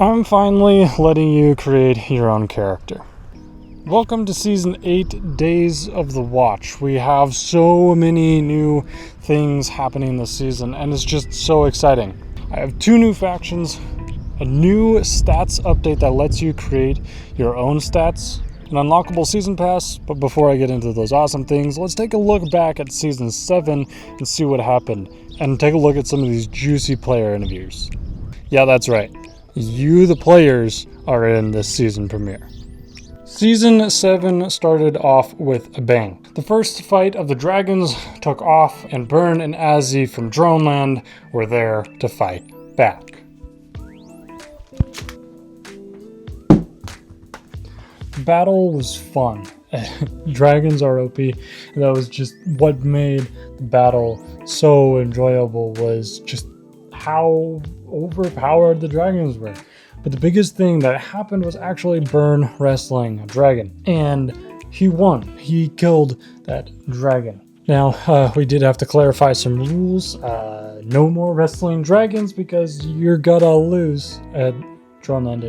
I'm finally letting you create your own character. Welcome to Season 8, Days of the Watch. We have so many new things happening this season, and it's just so exciting. I have 2 new factions, a new stats update that lets you create your own stats, an unlockable season pass, but before I get into those awesome things, let's take a look back at Season 7 and see what happened, and take a look at some of these juicy player interviews. Yeah, that's right. You, the players, are in this season premiere. Season 7 started off with a bang. The first fight of the dragons took off, and Byrne and Azzy from Droneland were there to fight back. The battle was fun. Dragons are OP. That was just what made the battle so enjoyable, was just how overpowered the dragons were. But the biggest thing that happened was actually Byrne wrestling a dragon, and he won. He killed that dragon. Now, we did have to clarify some rules. No more wrestling dragons because you're gonna lose. Droneland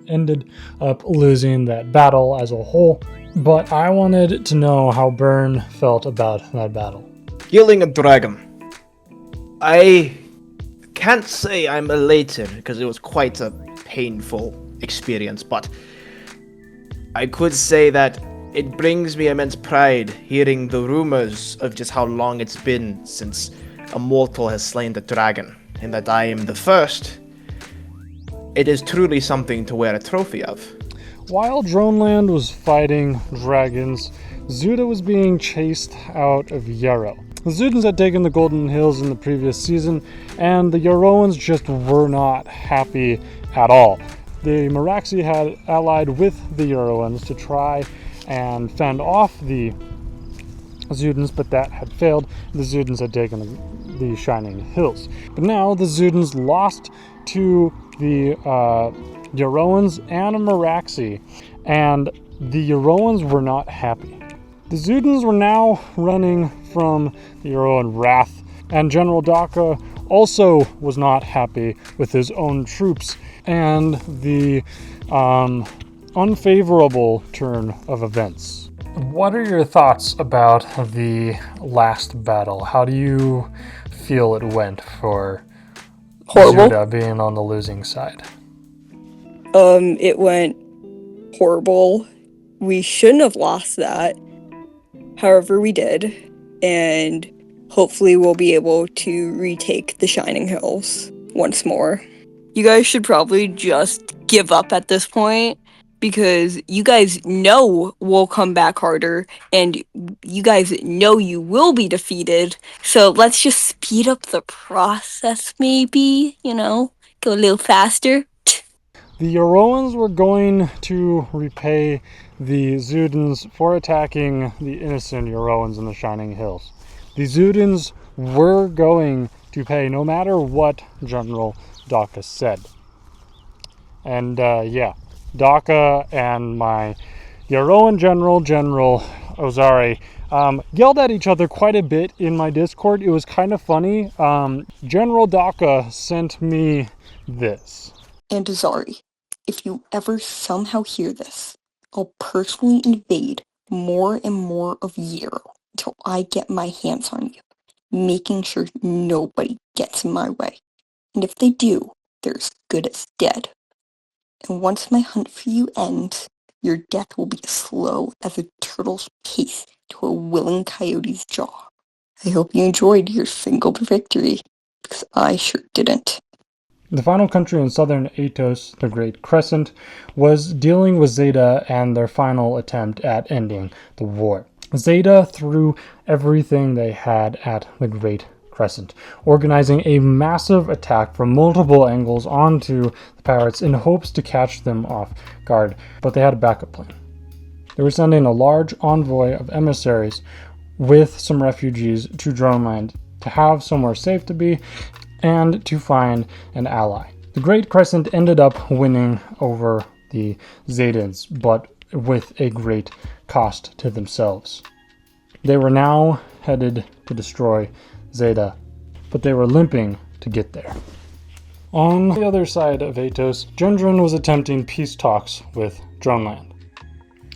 ended up losing that battle as a whole, but I wanted to know how Byrne felt about that battle. Killing a dragon. I can't say I'm elated because it was quite a painful experience, but I could say that it brings me immense pride hearing the rumors of just how long it's been since a mortal has slain the dragon, and that I am the first. It is truly something to wear a trophy of. While Droneland was fighting dragons, Zuda was being chased out of Yarrow. The Zudans had taken the Golden Hills in the previous season, and the Yarrowans just were not happy at all. The Meraxi had allied with the Yarrowans to try and fend off the Zudans, but that had failed. The Zudans had taken the Shining Hills. But now the Zudans lost to the Yarrowans and Meraxi, and the Yarrowans were not happy. The Zudans were now running from the Yarrowan wrath, and General Daka also was not happy with his own troops and the unfavorable turn of events. What are your thoughts about the last battle? How do you feel it went for Horrible. Zuda being on the losing side? It went horrible. We shouldn't have lost that. However, we did. And hopefully we'll be able to retake the Shining Hills once more. You guys should probably just give up at this point, because you guys know we'll come back harder, and you guys know you will be defeated. So let's just speed up the process, maybe, go a little faster. The Yarrowans were going to repay the Zudans for attacking the innocent Yarrowans in the Shining Hills. The Zudans were going to pay no matter what General Daka said. And Daka and my Yarrowan General Ozari, yelled at each other quite a bit in my Discord. It was kind of funny. General Daka sent me this. And Azari, if you ever somehow hear this, I'll personally invade more and more of Yarrow until I get my hands on you, making sure nobody gets in my way. And if they do, they're as good as dead. And once my hunt for you ends, your death will be as slow as a turtle's pace to a willing coyote's jaw. I hope you enjoyed your single victory, because I sure didn't. The final country in southern Aetos, the Great Crescent, was dealing with Zeta and their final attempt at ending the war. Zeta threw everything they had at the Great Crescent, organizing a massive attack from multiple angles onto the pirates in hopes to catch them off guard, but they had a backup plan. They were sending a large envoy of emissaries with some refugees to Droneland to have somewhere safe to be and to find an ally. The Great Crescent ended up winning over the Zetans, but with a great cost to themselves. They were now headed to destroy Zeta, but they were limping to get there. On the other side of Aetos, Gendron was attempting peace talks with Droneland.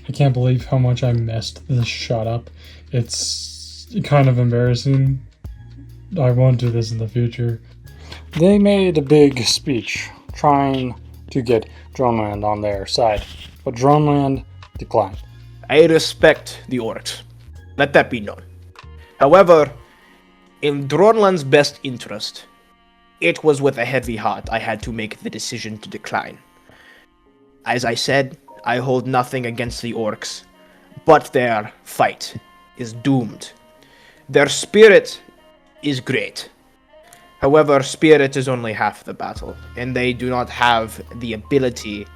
I can't believe how much I messed this shot up. It's kind of embarrassing. I won't do this in the future. They made a big speech trying to get Droneland on their side, but Droneland declined. I respect the orcs. Let that be known. However, in Droneland's best interest, it was with a heavy heart I had to make the decision to decline. As I said, I hold nothing against the orcs, but their fight is doomed. Their spirit is great. However, spirit is only half the battle, and they do not have the ability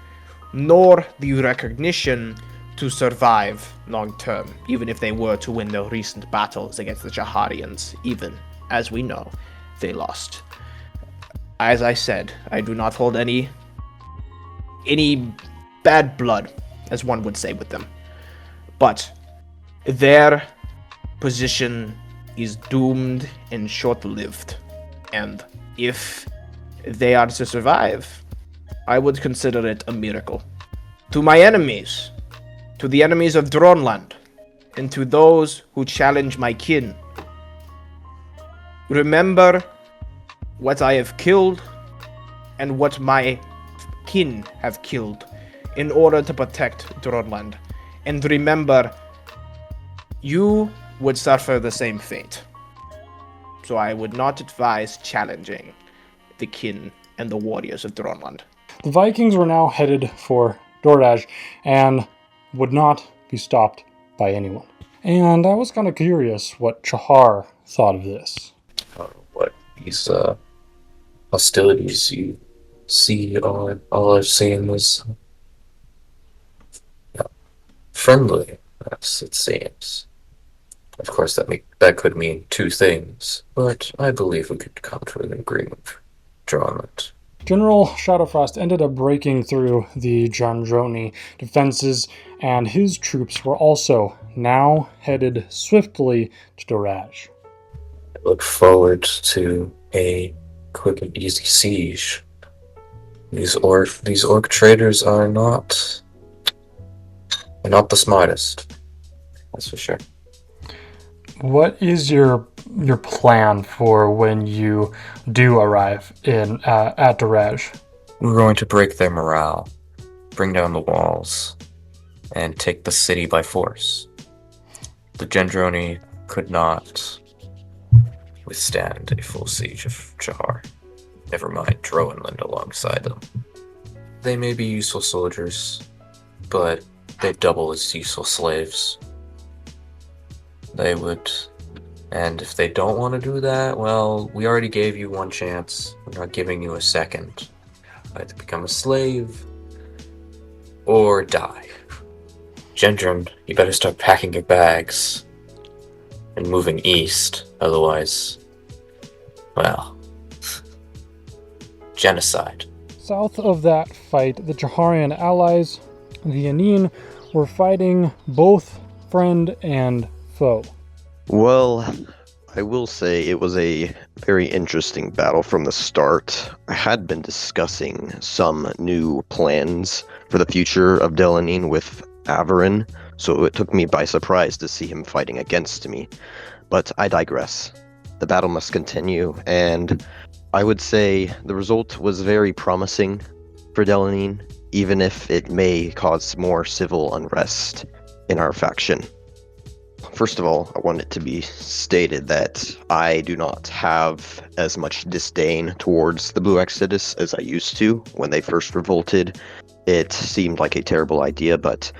nor the recognition to survive long term, even if they were to win their recent battles against the Jaharians, even, as we know, they lost. As I said, I do not hold any bad blood, as one would say, with them. But their position is doomed and short-lived. And if they are to survive, I would consider it a miracle. To my enemies, to the enemies of Droneland, and to those who challenge my kin, remember what I have killed and what my kin have killed in order to protect Droneland. And remember, you would suffer the same fate. So I would not advise challenging the kin and the warriors of Droneland. The Vikings were now headed for Doraj and would not be stopped by anyone. And I was kind of curious what Chahar thought of this. What these hostilities you see are all I've seen was friendly, as it seems. Of course, that could mean two things, but I believe we could come to an agreement for Droneland. General Shadowfrost ended up breaking through the Jandroni defenses, and his troops were also now headed swiftly to Doraj. I look forward to a quick and easy siege. These orc traders are not the smartest. That's for sure. What is your plan for when you do arrive at Doraj? We're going to break their morale, bring down the walls, and take the city by force. The Gendroni could not withstand a full siege of Jahar. Never mind Droneland alongside them. They may be useful soldiers, but they double as useful slaves. They would, and if they don't want to do that, well, we already gave you one chance. We're not giving you a second. Either become a slave or die. Gendron, you better start packing your bags and moving east. Otherwise, well, genocide. South of that fight, the Jaharian allies, the Yanin, were fighting both friend and foe. Well, I will say it was a very interesting battle from the start. I had been discussing some new plans for the future of Delanin with Averin, so it took me by surprise to see him fighting against me. But I digress. The battle must continue, and I would say the result was very promising for Delanin, even if it may cause more civil unrest in our faction. First of all, I want it to be stated that I do not have as much disdain towards the Blue Exodus as I used to when they first revolted. It seemed like a terrible idea, but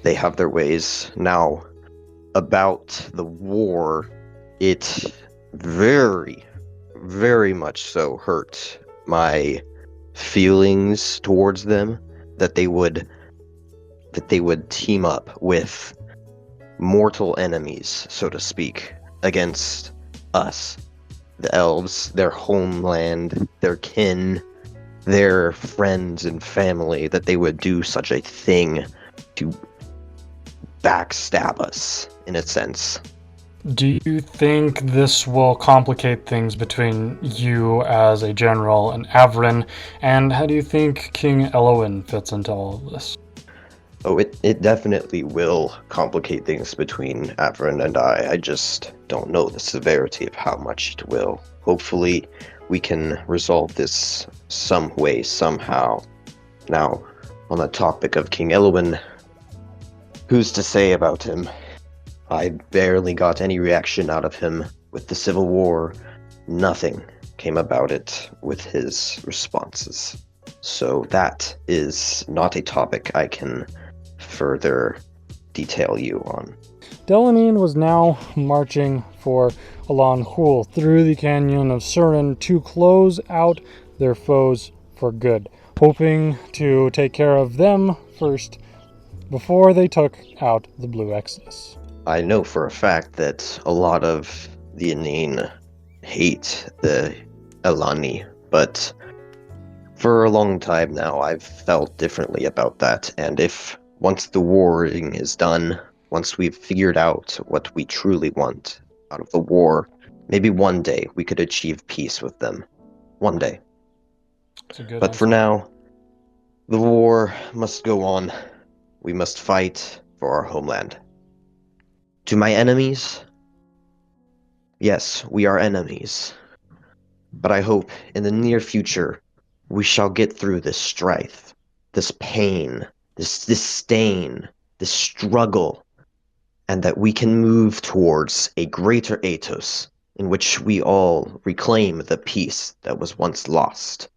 they have their ways. Now, about the war, it very, very much so hurt my feelings towards them that they would team up with mortal enemies, so to speak, against us, the elves, their homeland, their kin, their friends and family, that they would do such a thing to backstab us, in a sense. Do you think this will complicate things between you as a general and Avrin? And how do you think King Elowin fits into all of this? Oh, it definitely will complicate things between Avrin and I. I just don't know the severity of how much it will. Hopefully, we can resolve this some way, somehow. Now, on the topic of King Elowin, who's to say about him? I barely got any reaction out of him with the Civil War. Nothing came about it with his responses. So that is not a topic I can further detail you on. Delanine was now marching for Alan Hul through the canyon of Surin to close out their foes for good, hoping to take care of them first before they took out the Blue Exodus. I know for a fact that a lot of the Anine hate the Elani, but for a long time now I've felt differently about that, and if once the warring is done, once we've figured out what we truly want out of the war, maybe one day we could achieve peace with them. One day. But answer. for now, the war must go on. We must fight for our homeland. To my enemies, yes, we are enemies. But I hope in the near future we shall get through this strife, this pain, this disdain, this struggle, and that we can move towards a greater Aetos in which we all reclaim the peace that was once lost.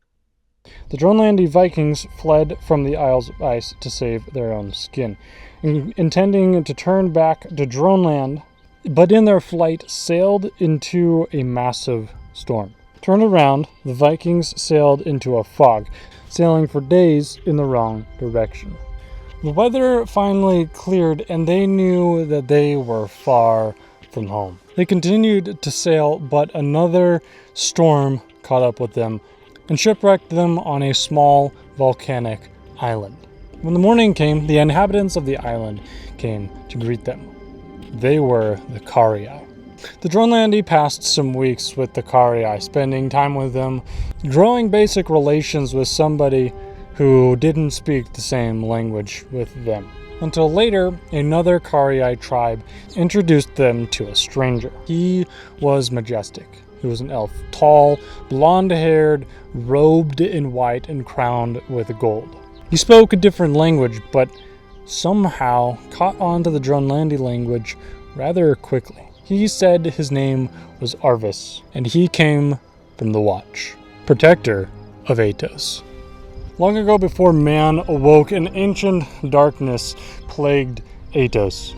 The Dronelandi Vikings fled from the Isles of Ice to save their own skin, intending to turn back to Droneland, but in their flight sailed into a massive storm. Turned around, the Vikings sailed into a fog, sailing for days in the wrong direction. The weather finally cleared, and they knew that they were far from home. They continued to sail, but another storm caught up with them and shipwrecked them on a small volcanic island. When the morning came, the inhabitants of the island came to greet them. They were the Karii. The Dronelandi passed some weeks with the Karii, spending time with them, growing basic relations with somebody who didn't speak the same language with them. Until later, another Karii tribe introduced them to a stranger. He was majestic. He was an elf, tall, blonde-haired, robed in white and crowned with gold. He spoke a different language, but somehow caught on to the Dronelandi language rather quickly. He said his name was Arvis, and he came from the Watch, protector of Aetos. Long ago, before man awoke, an ancient darkness plagued Aetos.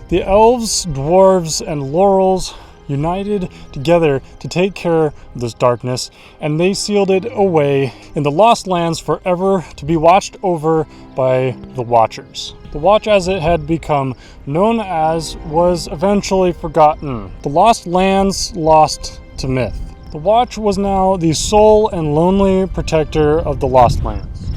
The elves, dwarves, and laurels united together to take care of this darkness, and they sealed it away in the Lost Lands forever to be watched over by the Watchers. The Watch, as it had become known as, was eventually forgotten. The Lost Lands lost to myth. The Watch was now the sole and lonely protector of the Lost Lands.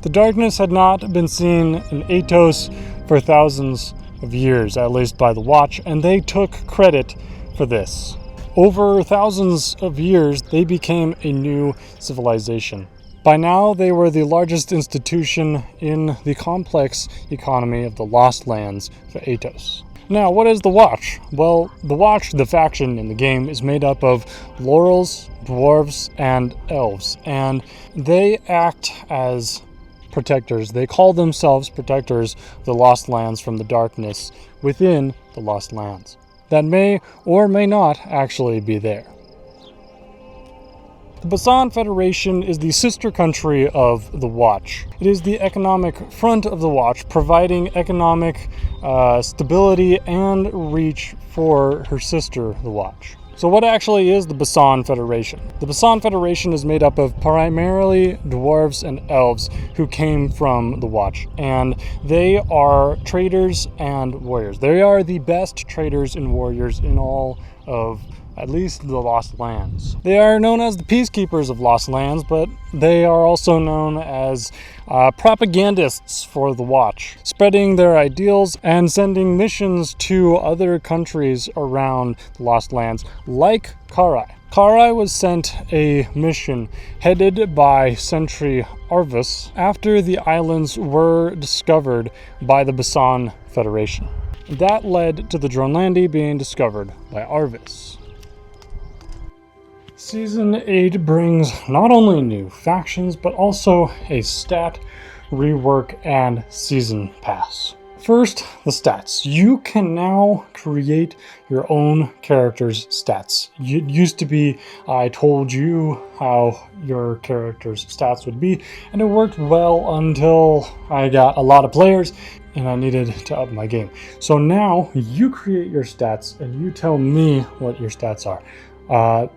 The darkness had not been seen in Aetos for thousands of years, at least by the Watch, and they took credit for this. Over thousands of years, they became a new civilization. By now, they were the largest institution in the complex economy of the Lost Lands for Aetos. Now, what is the Watch? Well, the Watch, the faction in the game, is made up of laurels, dwarves, and elves, and they act as protectors. They call themselves protectors of the Lost Lands from the darkness within the Lost Lands that may or may not actually be there. The Bassan Federation is the sister country of the Watch. It is the economic front of the Watch, providing economic stability and reach for her sister, the Watch. So what actually is the Bassan Federation? The Bassan Federation is made up of primarily dwarves and elves who came from the Watch, and they are traders and warriors. They are the best traders and warriors in all of at least the Lost Lands. They are known as the Peacekeepers of Lost Lands, but they are also known as propagandists for the Watch, spreading their ideals and sending missions to other countries around the Lost Lands, like Karai. Karai was sent a mission headed by Sentry Arvis after the islands were discovered by the Bassan Federation. That led to the Dronelandi being discovered by Arvis. Season 8 brings not only new factions, but also a stat, rework, and season pass. First, the stats. You can now create your own character's stats. It used to be, I told you how your character's stats would be, and it worked well until I got a lot of players and I needed to up my game. So now you create your stats and you tell me what your stats are.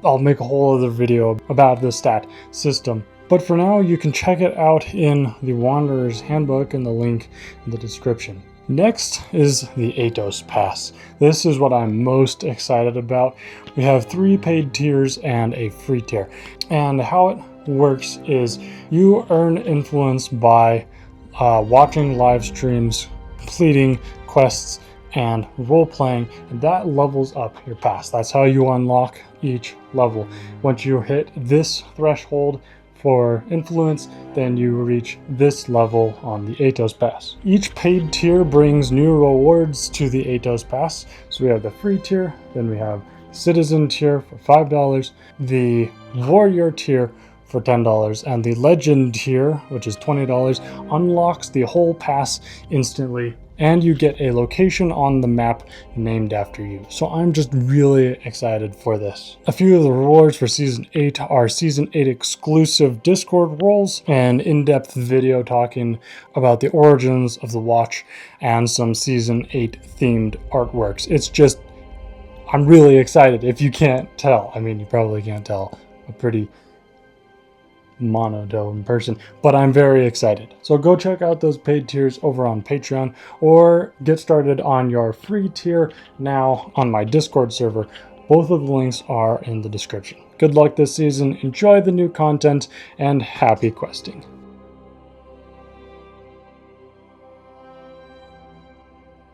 I'll make a whole other video about the stat system. But for now, you can check it out in the Wanderer's Handbook and the link in the description. Next is the Aetos Pass. This is what I'm most excited about. We have 3 paid tiers and a free tier. And how it works is you earn influence by watching live streams, completing quests, and role-playing, and that levels up your pass. That's how you unlock each level. Once you hit this threshold for influence, then you reach this level on the Aetos Pass. Each paid tier brings new rewards to the Aetos Pass. So we have the free tier, then we have Citizen tier for $5, the Warrior tier for $10, and the Legend tier, which is $20, unlocks the whole pass instantly, and you get a location on the map named after you. So I'm just really excited for this. A few of the rewards for Season 8 are Season 8 exclusive Discord roles, an in-depth video talking about the origins of the Watch, and some Season 8 themed artworks. It's just, I'm really excited. If you can't tell, I mean, you probably can't tell, a pretty monotone person, but I'm very excited. So go check out those paid tiers over on Patreon, or get started on your free tier now on my Discord server. Both of the links are in the description. Good luck this season, enjoy the new content, and happy questing.